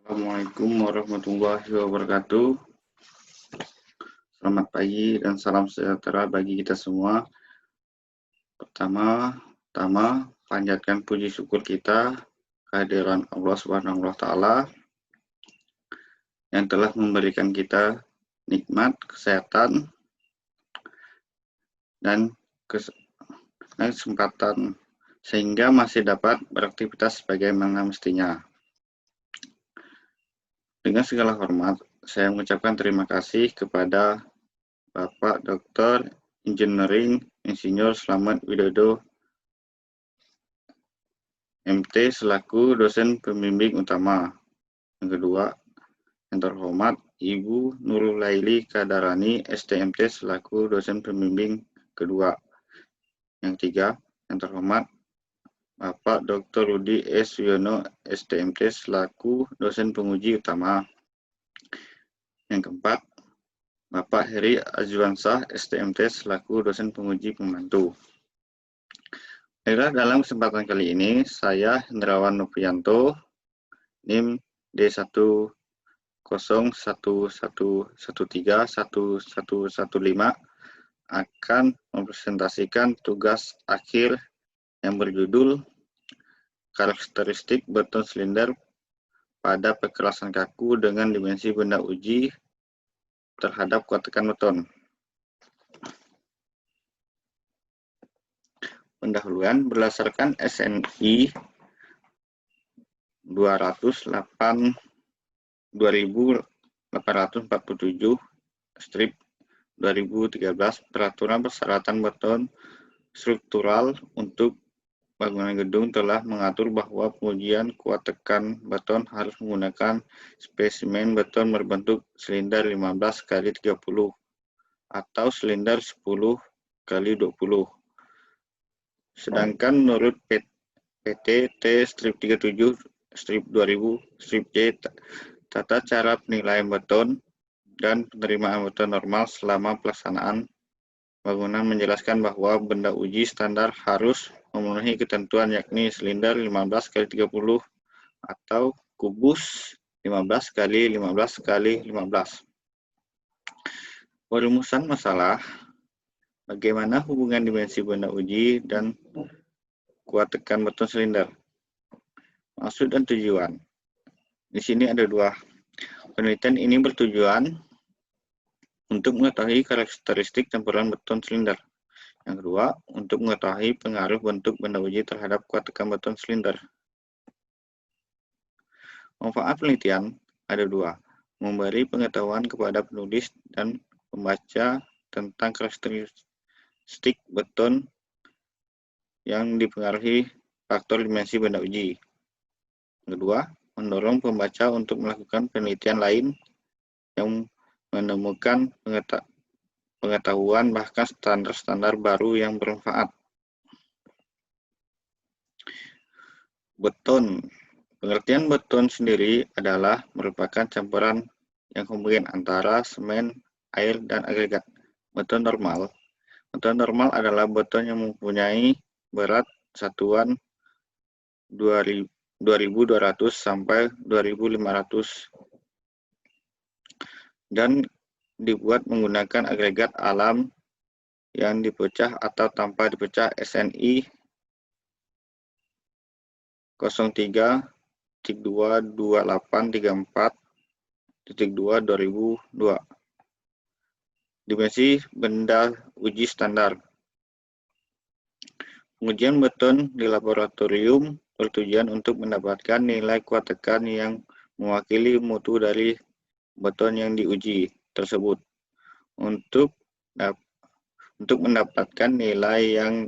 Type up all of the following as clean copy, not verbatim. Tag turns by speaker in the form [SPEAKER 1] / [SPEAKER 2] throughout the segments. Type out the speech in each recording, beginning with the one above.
[SPEAKER 1] Assalamualaikum warahmatullahi wabarakatuh. Selamat pagi dan salam sejahtera bagi kita semua. Pertama-tama, panjatkan puji syukur kita kehadiran Allah Subhanahu wa Ta'ala yang telah memberikan kita nikmat, kesehatan, dan kesempatan sehingga masih dapat beraktivitas sebagaimana mestinya. Dengan segala hormat, saya mengucapkan terima kasih kepada Bapak Dr. Engineering Insinyur Slamet Widodo MT selaku dosen pembimbing utama. Yang kedua, yang terhormat Ibu Nurul Laili Kadarani STMT selaku dosen pembimbing kedua. Yang tiga, yang terhormat Bapak Dr. Rudi S. Wiono STMT selaku dosen penguji utama. Yang keempat, Bapak Heri Azwansah STMT selaku dosen penguji pembantu. Baiklah, dalam kesempatan kali ini, saya Hendrawan Novianto, NIM D1011131115, akan mempresentasikan tugas akhir yang berjudul karakteristik beton silinder pada perkerasan kaku dengan dimensi benda uji terhadap kuat tekan beton. Pendahuluan berdasarkan SNI 2847/2013 Peraturan Persyaratan Beton Struktural untuk Bangunan gedung telah mengatur bahwa pengujian kuat tekan beton harus menggunakan spesimen beton berbentuk silinder 15x30 atau silinder 10x20. Sedangkan menurut PT T-37/2000/J tata cara penilaian beton dan penerimaan beton normal selama pelaksanaan bangunan menjelaskan bahwa benda uji standar harus memenuhi ketentuan yakni silinder 15x30 atau kubus 15x15x15. Perumusan masalah, bagaimana hubungan dimensi benda uji dan kuat tekan beton silinder. Maksud dan tujuan. Di sini ada dua. Penelitian ini bertujuan untuk mengetahui karakteristik campuran beton silinder. Yang kedua, untuk mengetahui pengaruh bentuk benda uji terhadap kuat tekan beton silinder. Manfaat penelitian ada dua, memberi pengetahuan kepada penulis dan pembaca tentang karakteristik beton yang dipengaruhi faktor dimensi benda uji. Yang kedua, mendorong pembaca untuk melakukan penelitian lain yang menemukan pengetahuan bahkan standar-standar baru yang bermanfaat. Beton. Pengertian beton sendiri adalah merupakan campuran yang homogen antara semen, air, dan agregat. Beton normal. Beton normal adalah beton yang mempunyai berat satuan 2200 sampai 2500 dan dibuat menggunakan agregat alam yang dipecah atau tanpa dipecah SNI 03.22834.2/2002. Dimensi benda uji standar. Pengujian beton di laboratorium bertujuan untuk mendapatkan nilai kuat tekan yang mewakili mutu dari beton yang diuji tersebut. Untuk mendapatkan nilai yang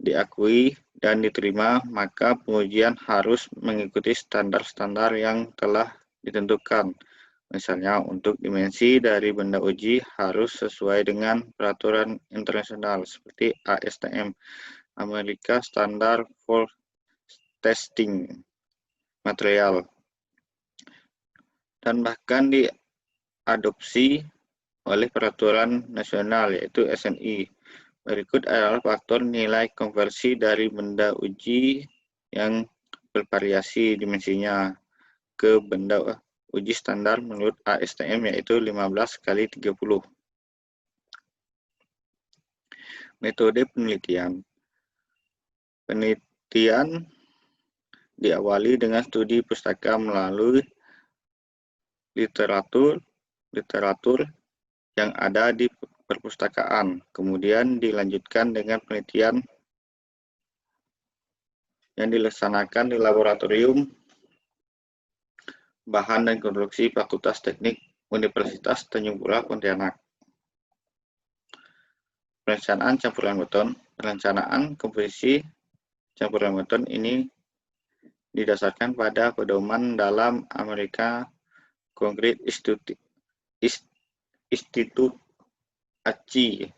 [SPEAKER 1] diakui dan diterima, maka pengujian harus mengikuti standar-standar yang telah ditentukan. Misalnya, untuk dimensi dari benda uji harus sesuai dengan peraturan internasional seperti ASTM, American Standard for Testing Material, dan bahkan diadopsi oleh peraturan nasional yaitu SNI. Berikut adalah faktor nilai konversi dari benda uji yang bervariasi dimensinya. ke benda uji standar menurut ASTM, yaitu 15x30. Metode penelitian. Penelitian diawali dengan studi pustaka melalui literatur yang ada di perpustakaan. Kemudian dilanjutkan dengan penelitian yang dilaksanakan di laboratorium bahan dan konstruksi Fakultas Teknik Universitas Tanjung Pura, Pontianak. Perencanaan campuran beton. Perencanaan komposisi campuran beton ini didasarkan pada pedoman dalam American Concrete Institute ACI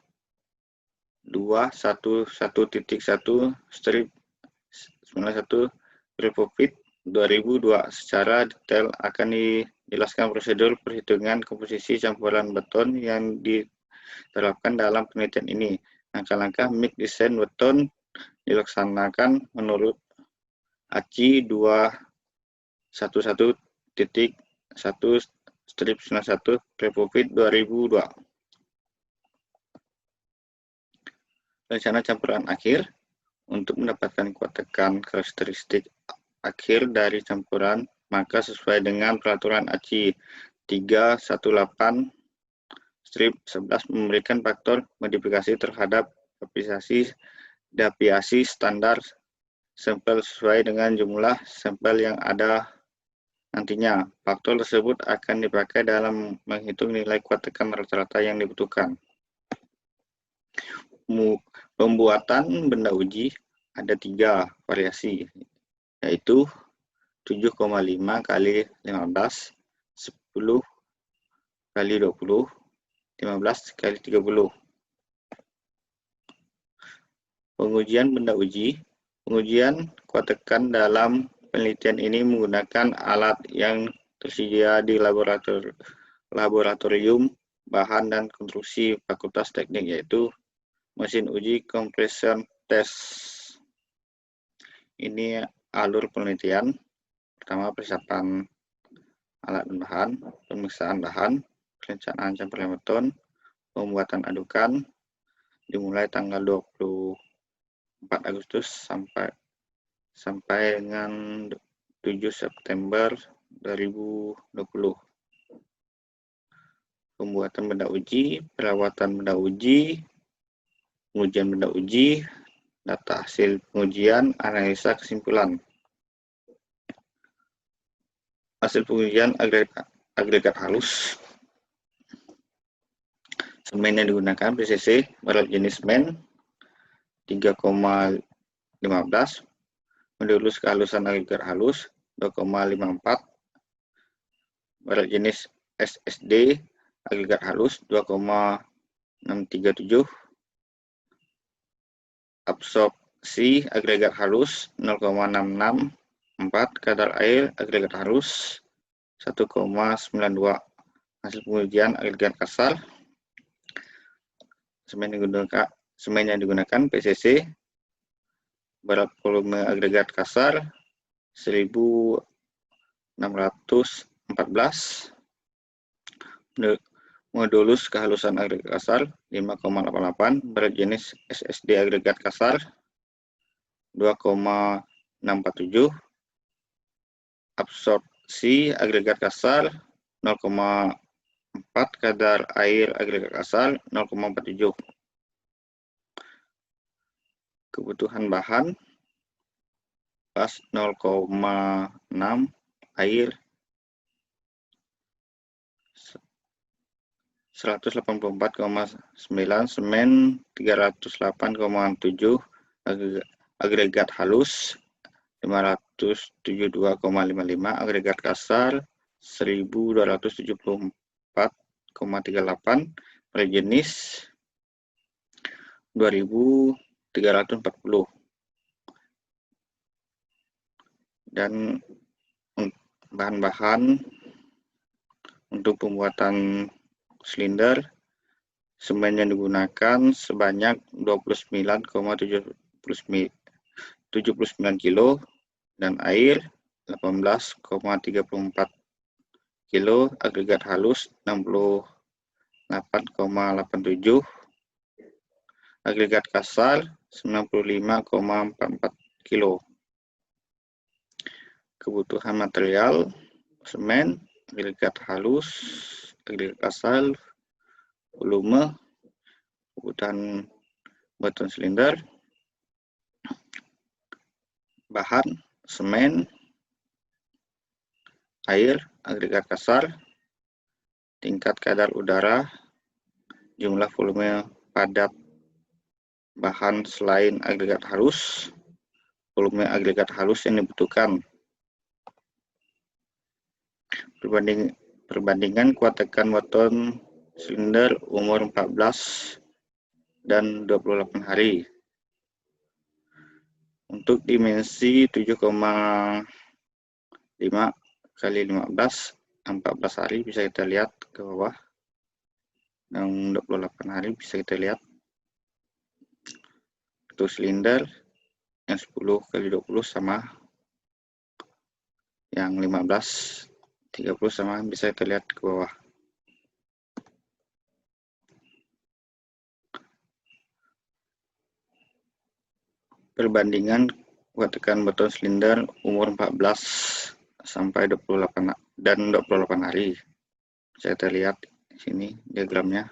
[SPEAKER 1] 211-91/2002. Secara detail akan dijelaskan prosedur perhitungan komposisi campuran beton yang diterapkan dalam penelitian ini. Langkah-langkah mix desain beton dilaksanakan menurut ACI 211-1/2002. Rencana campuran akhir. Untuk mendapatkan kuat tekan karakteristik akhir dari campuran, maka sesuai dengan peraturan ACI 318/11 memberikan faktor modifikasi terhadap deviasi standar sampel sesuai dengan jumlah sampel yang ada nantinya. Faktor tersebut akan dipakai dalam menghitung nilai kuat tekan rata-rata yang dibutuhkan. Pembuatan benda uji ada 3 variasi, yaitu 7,5x15, 10x20, 15x30. Pengujian benda uji. Pengujian kuat tekan dalam penelitian ini menggunakan alat yang tersedia di laboratorium bahan dan konstruksi Fakultas Teknik, yaitu mesin uji compression test. Ini alur penelitian. Pertama, persiapan alat dan bahan, pemeriksaan bahan, perencanaan campuran beton, pembuatan adukan, dimulai tanggal 24 Agustus sampai dengan 7 September 2020. Pembuatan benda uji, perawatan benda uji, pengujian benda uji, data hasil pengujian, analisa kesimpulan. Hasil pengujian agregat halus. Semen yang digunakan PCC berat jenis men 3,15, modulus kehalusan agregat halus 2,54, berat jenis SSD agregat halus 2,637, absorpsi agregat halus 0,664, kadar air agregat halus 1,92. Hasil pengujian agregat kasar. Semen yang digunakan PCC, berat volume agregat kasar 1614, modulus kehalusan agregat kasar 5,88, berat jenis SSD agregat kasar 2,647, absorpsi agregat kasar 0,4, kadar air agregat kasar 0,47. Kebutuhan bahan pas 0,6, air 184,9, semen 308,7, agregat halus 572,55, agregat kasar 1274,38, per jenis 2340. Dan bahan-bahan untuk pembuatan silinder, semen yang digunakan sebanyak 29,79 kg dan air 18,34 kilo, agregat halus 68,87, agregat kasar 95,44 kilo. Kebutuhan material semen, agregat halus, agregat kasar, volume, kebutuhan beton silinder, bahan semen, air, agregat kasar, tingkat kadar udara, jumlah volume padat bahan selain agregat halus, volume agregat halus yang dibutuhkan. Perbandingan kuat tekan beton silinder umur 14 dan 28 hari. Untuk dimensi 7,5 kali 15, 14 hari bisa kita lihat ke bawah. Yang 28 hari bisa kita lihat. Untuk silinder yang 10 kali 20 sama. Yang 15 30 sama, bisa kita lihat ke bawah. Perbandingan kuat tekan beton silinder umur 14 sampai 28 dan 28 hari. Bisa kita lihat di sini diagramnya.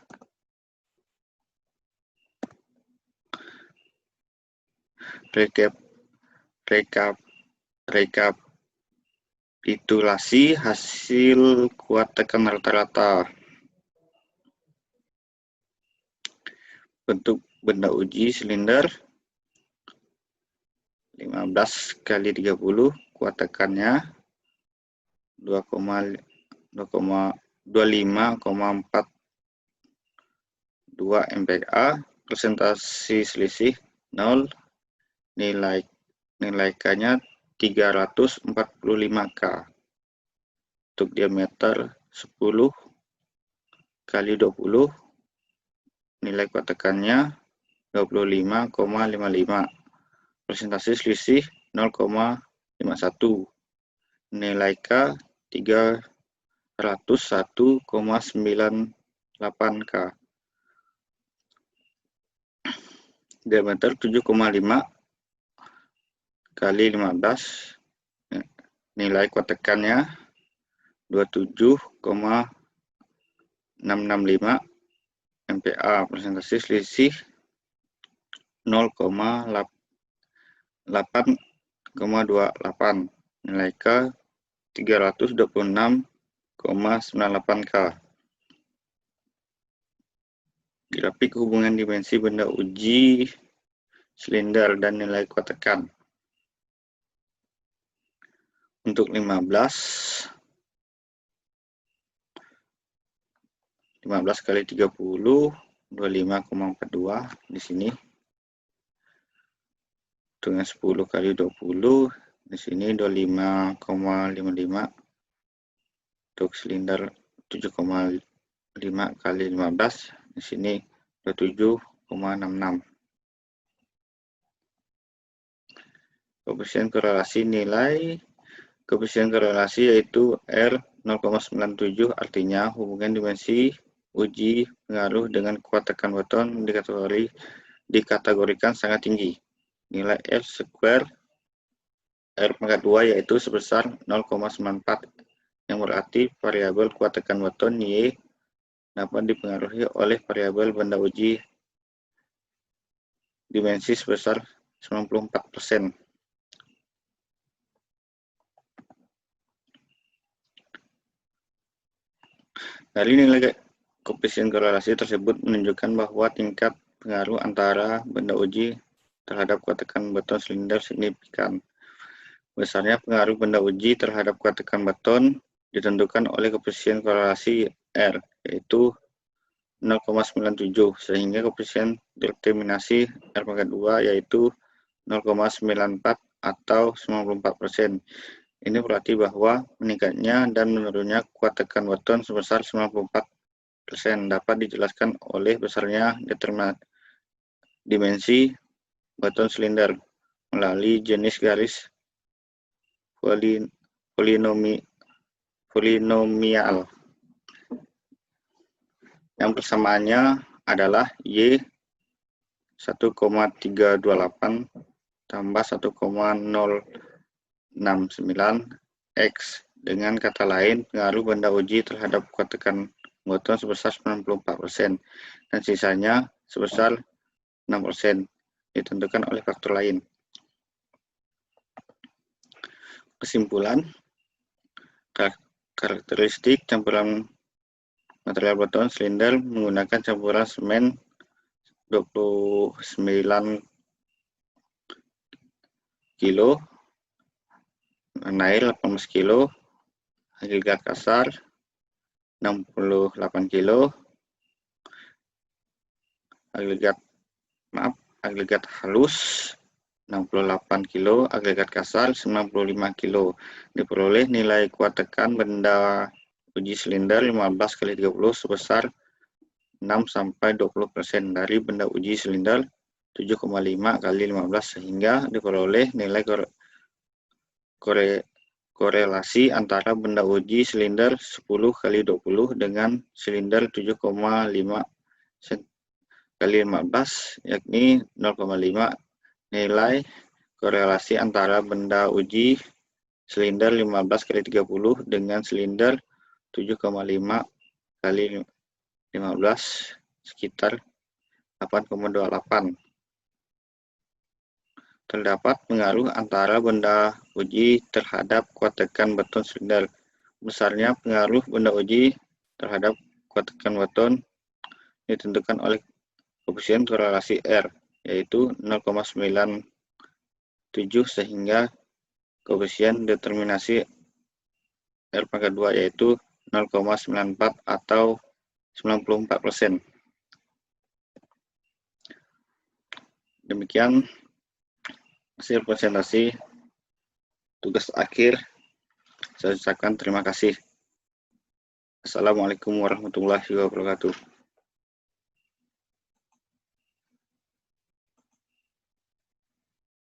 [SPEAKER 1] Rekapitulasi hasil kuat tekan rata-rata. Bentuk benda uji silinder 15 kali 30, kuat tekannya 25,42 MPa, presentasi selisih 0, nilai K-nya 345 K. Untuk diameter 10 kali 20, nilai kuat tekannya 25,55. Presentasi selisih 0,51. Nilai K 301,98 K. Diameter 7,5 kali 15. Nilai kuat tekannya 27,665 MPa. Presentasi selisih 0,828. Nilai K 326,98 K. Grafik hubungan dimensi benda uji silinder dan nilai kuat tekan. Untuk 15 kali 30, 25,42 di sini. Dengan 10 kali 20 di sini 25,55. Untuk silinder 7,5 kali 15 di sini 27,66. Koefisien korelasi yaitu R 0,97, artinya hubungan dimensi uji pengaruh dengan kuat tekan beton dikategorikan sangat tinggi. Nilai F square R pangkat 2 yaitu sebesar 0,94, yang berarti variabel kuat tekan beton Y dapat dipengaruhi oleh variabel benda uji dimensi sebesar 94%. Dari nilai koefisien korelasi tersebut menunjukkan bahwa tingkat pengaruh antara benda uji terhadap kuat tekan beton silinder signifikan. Besarnya pengaruh benda uji terhadap kuat tekan beton ditentukan oleh koefisien korelasi R, yaitu 0,97, sehingga koefisien determinasi R pangkat 2 yaitu 0,94 atau 94%. Ini berarti bahwa meningkatnya dan menurunnya kuat tekan beton sebesar 94% dapat dijelaskan oleh besarnya dimensi beton silinder melalui jenis garis polinomial. Yang persamaannya adalah Y 1,328 tambah 1,069 X. Dengan kata lain, pengaruh benda uji terhadap kuat tekan boton sebesar 94% dan sisanya sebesar 6% ditentukan oleh faktor lain. Kesimpulan, karakteristik campuran material beton silinder menggunakan campuran semen 29 kilo, air 18 kilo, agregat kasar 68 kilo, agregat halus 68 kilo, agregat kasar 95 kilo. Diperoleh nilai kuat tekan benda uji silinder 15 kali 30 sebesar 6-20% dari benda uji silinder 7,5 kali 15 sehingga diperoleh nilai korelasi antara benda uji silinder 10 kali 20 dengan silinder 7,5 kali 15 yakni 0,5. Nilai korelasi antara benda uji silinder 15 kali 30 dengan silinder 7,5 kali 15 sekitar 8,28. Terdapat pengaruh antara benda uji terhadap kuat tekan beton silinder. Besarnya pengaruh benda uji terhadap kuat tekan beton ditentukan oleh koefisien korelasi R, yaitu 0,97 sehingga koefisien determinasi R², yaitu 0,94 atau 94%. Demikian hasil presentasi tugas akhir. Saya ucapkan terima kasih. Assalamualaikum warahmatullahi wabarakatuh.